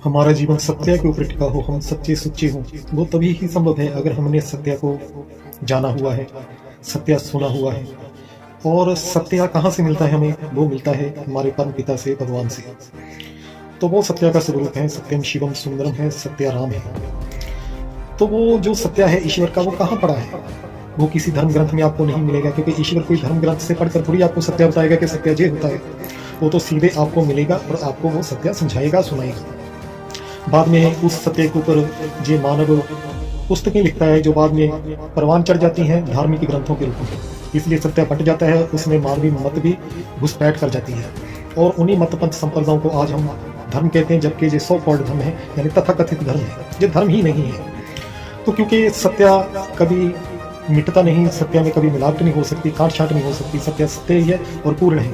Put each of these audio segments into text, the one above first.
हमारा जीवन सत्य के ऊपर टिका हो, हम सच्चे सुच्चे हों, वो तभी ही संभव है अगर हमने सत्य को जाना हुआ है, सत्य सुना हुआ है। और सत्य कहाँ से मिलता है हमें? वो मिलता है हमारे परम पिता से, भगवान से। तो वो सत्य का स्वरूप है, सत्यम शिवम सुंदरम है, सत्य राम है। तो वो जो सत्य है ईश्वर का, वो कहाँ पड़ा है? वो किसी धर्म ग्रंथ में आपको नहीं मिलेगा, क्योंकि ईश्वर कोई धर्म ग्रंथ से पढ़कर थोड़ी आपको सत्य बताएगा कि सत्य ये होता है। वो तो सीधे आपको मिलेगा और आपको वो सत्य समझाएगा, सुनाएगा। बाद में उस सत्य के ऊपर जे मानव पुस्तकें लिखता है, जो बाद में परवान चढ़ जाती हैं धार्मिक ग्रंथों के रूप में। इसलिए सत्य बट जाता है, उसमें मानवीय मत भी घुसपैठ कर जाती है। और उन्हीं मत पंथ संप्रदायों को आज हम धर्म कहते हैं, जबकि ये सो कॉल्ड धर्म है, यानी तथाकथित धर्म है, ये धर्म ही नहीं है। तो क्योंकि सत्य कभी मिटता नहीं, सत्य में कभी मिलावट नहीं हो सकती, काट छाट नहीं हो सकती। सत्य सत्य ही है और पूर्ण है,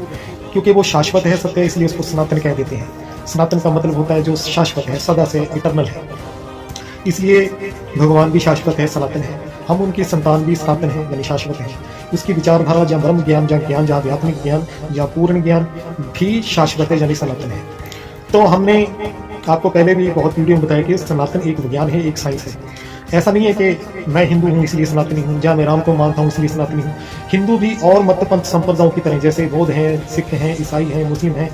क्योंकि वो शाश्वत है सत्य, इसलिए उसको सनातन कह देते हैं। सनातन का मतलब होता है जो शाश्वत है, सदा से, इटर्नल है। इसलिए भगवान भी शाश्वत है, सनातन है। हम उनकी संतान भी सनातन है, यानी शाश्वत है। उसकी विचारधारा, जहाँ ब्रह्म ज्ञान, जहाँ ज्ञान, जहाँ आध्यात्मिक ज्ञान, जहाँ पूर्ण ज्ञान भी शाश्वत है, यानी सनातन है। तो हमने आपको पहले भी बहुत वीडियो में बताया कि सनातन एक विज्ञान है, एक साइंस है। ऐसा नहीं है कि मैं हिंदू हूँ इसलिए सनातनी हूँ, या मैं राम को मानता हूँ इसलिए सनातनी हूँ। हिंदू भी और मत पंथ संप्रदायों की तरह, जैसे बौद्ध हैं, सिख हैं, ईसाई हैं, मुस्लिम हैं,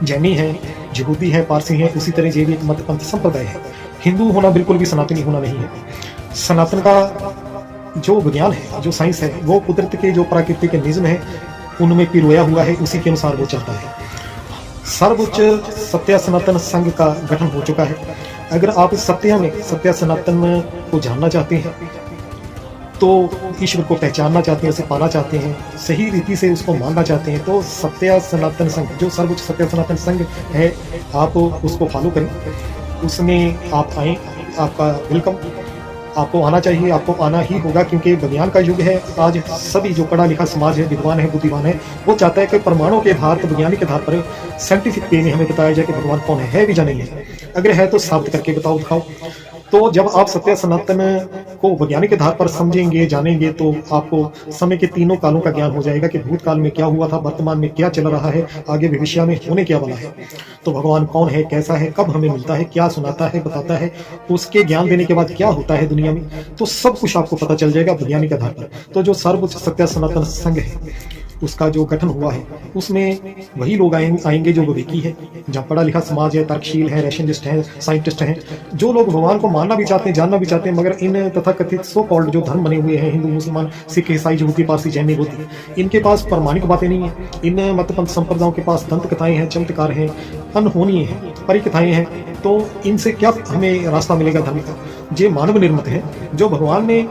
जैनी हैं, यहूदी हैं, पारसी हैं, उसी तरह ये भी एक मत पंथ संप्रदाय है। हिंदू होना बिल्कुल भी सनातनी होना नहीं है। सनातन का जो विज्ञान है, जो साइंस है, वो कुदरत के जो प्राकृतिक नियम है उनमें पिरोया हुआ है, उसी के अनुसार वो चलता है। सर्वोच्च सत्य सनातन संघ का गठन हो चुका है। अगर आप सत्य में, सत्य सनातन को जानना चाहते हैं, तो ईश्वर को पहचानना चाहते हैं, उसे पाना चाहते हैं, सही रीति से उसको मानना चाहते हैं, तो सत्य सनातन संघ, जो सर्वोच्च सत्य सनातन संघ है, आप उसको फॉलो करें, उसमें आप आएँ, आपका वेलकम। आपको आना चाहिए, आपको आना ही होगा, क्योंकि विज्ञान का युग है। आज सभी जो पढ़ा लिखा समाज है, विद्वान है, बुद्धिमान है, वो चाहता है कि प्रमाणों के आधार पर, वैज्ञानिक के आधार पर, साइंटिफिक वे में हमें बताया जाए कि भगवान कौन है भी या नहीं है। अगर है तो साबित करके बताओ, दिखाओ। तो जब आप सत्य सनातन को वैज्ञानिक के आधार पर समझेंगे, जानेंगे, तो आपको समय के तीनों कालों का ज्ञान हो जाएगा कि भूतकाल में क्या हुआ था, वर्तमान में क्या चल रहा है, आगे भविष्य में होने क्या वाला है। तो भगवान कौन है, कैसा है, कब हमें मिलता है, क्या सुनाता है, बताता है, उसके ज्ञान देने के बाद क्या होता है दुनिया में, तो सब कुछ आपको पता चल जाएगा वैज्ञानिक आधार पर। तो जो सर्वोच्च सत्य सनातन संघ है, उसका जो गठन हुआ है, उसमें वही लोग आएंगे जो विवेकी है, जहाँ पढ़ा लिखा समाज है, तर्कशील है, रैशनलिस्ट हैं, साइंटिस्ट हैं, जो लोग भगवान को मानना भी चाहते हैं, जानना भी चाहते हैं, मगर इन तथाकथित सो कॉल्ड जो धर्म बने हुए हैं, हिंदू, मुसलमान, सिख, ईसाई, यहूदी, पारसी, जैन, बौद्ध, इनके पास प्रामाणिक बातें नहीं है। इन मत पंथ संप्रदायों के पास दंत कथाएं हैं, चमत्कार हैं, अनहोनी है, परिकथाएं हैं। तो इनसे क्या हमें रास्ता मिलेगा धर्म का? ये मानव निर्मित है। जो भगवान ने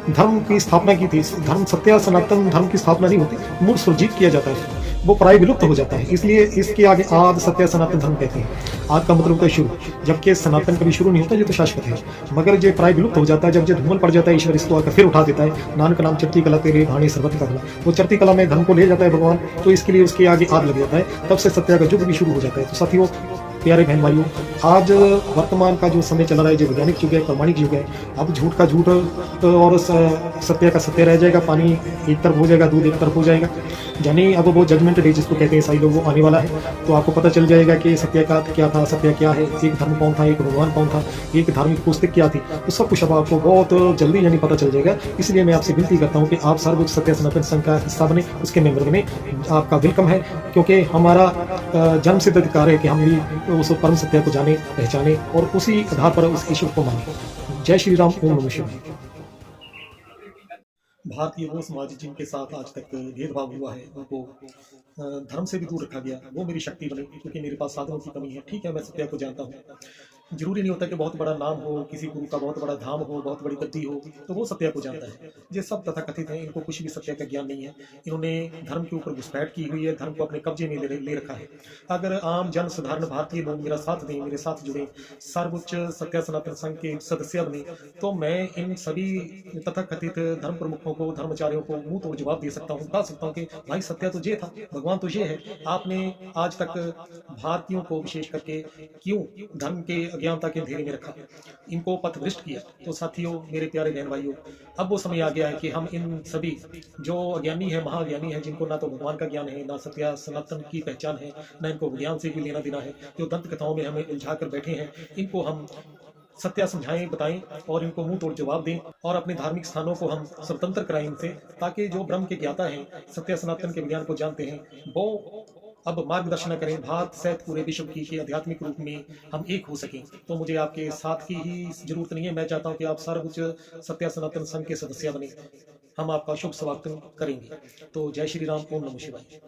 धर्म की स्थापना की थी, धर्म सत्य सनातन धर्म की स्थापना नहीं होती, मूल सुरजीत किया जाता है, वो प्राय विलुप्त हो जाता है। इसलिए इसके आगे आद सत्य सनातन धर्म कहते हैं। आद का मतलब होता है शुरू, जबकि सनातन कभी शुरू नहीं होता, ये तो शाश्वत है। मगर ये प्राय विलुप्त हो जाता है जब ये धूमल पड़ जाता है, ईश्वर इसको आकर फिर उठा देता है। नानक नाम चढ़ती कला तेरे भाणी सर्वत का भला, वो चढ़ती कला में धर्म को ले जाता है भगवान, तो इसके लिए उसके आगे आद लग जाता है, तब से सत्य का युग भी शुरू हो जाता है। तो साथियों, प्यारे बहन भाइयों, आज वर्तमान का जो समय चल रहा है, जो वैज्ञानिक युग है, प्रमाणिक युग है, अब झूठ का झूठ और सत्य का सत्य रह जाएगा। पानी एक तरफ हो जाएगा, दूध एक तरफ हो जाएगा, यानी अब वो जजमेंट डे जिसको कहते हैं ईसाई लोग, वो आने वाला है। तो आपको पता चल जाएगा कि सत्य का क्या था, सत्य क्या है, एक धर्म कौन था, एक भगवान कौन था, एक धार्मिक पुस्तक क्या थी, तो सब कुछ अब आपको बहुत जल्दी यानी पता चल जाएगा। इसलिए मैं आपसे विनती करता हूँ कि आप सर्वोच्च सत्य सनातन संघ का हिस्सा बने, उसके मेंबर बने। आपका वेलकम है, क्योंकि हमारा जन्म सिद्ध अधिकार है कि हम भी उस परम सत्य को जाने, पहचाने और उसी आधार पर उस ईश्वर को माने। जय श्री राम, ओम नमः शिवाय। भारतीय वो समाज जिनके साथ आज तक भेदभाव हुआ है, उनको धर्म से भी दूर रखा गया, वो मेरी शक्ति बनी, क्योंकि मेरे पास साधनों की कमी है। ठीक है, मैं सत्य को जानता हूँ, जरूरी नहीं होता कि बहुत बड़ा नाम हो, किसी गुरु का बहुत बड़ा धाम हो, बहुत बड़ी गद्दी हो, तो वो सत्य को जानता है। ये सब तथाकथित हैं, इनको कुछ भी सत्य का ज्ञान नहीं है। इन्होंने धर्म के ऊपर घुसपैठ की हुई है, धर्म को अपने कब्जे में ले रखा है। अगर आम जन साधारण भारतीय लोग मेरा साथ दें, मेरे साथ जुड़े, सर्वोच्च सत्य सनातन संघ के सदस्य बने, तो मैं इन सभी तथाकथित धर्म प्रमुखों को, धर्माचार्यों को मुंह तो जवाब दे सकता हूँ, बता सकता हूँ कि भाई सत्य तो ये था, भगवान तो ये है। आपने आज तक भारतीयों को विशेष करके क्यों धर्म के अज्ञानता के अंधेरे में रखा, इनको पथभ्रष्ट किया। तो साथियों, मेरे प्यारे बहन भाइयों, अब वो समय आ गया है कि हम इन सभी जो अज्ञानी है, महाज्ञानी है, जिनको ना तो भगवान का ज्ञान है, ना सत्य सनातन की पहचान है, ना इनको ज्ञान से भी लेना देना है, जो दंत कथाओं में हमें उलझा कर बैठे हैं, इनको हम सत्य समझाएं, बताएं और इनको मुंह तोड़ जवाब दें और अपने धार्मिक स्थानों को हम स्वतंत्र कराएं इनसे, ताकि जो ब्रह्म के ज्ञाता हैं, सत्य सनातन के विज्ञान को जानते हैं, वो अब मार्गदर्शन करें भारत सहित पूरे विश्व की के आध्यात्मिक रूप में हम एक हो सकें। तो मुझे आपके साथ की ही जरूरत नहीं है, मैं चाहता हूं कि आप सर्वोच्च सत्य सनातन संघ के सदस्य बने, हम आपका शुभ स्वागत करेंगे। तो जय श्री राम, ओम नमः शिवाय।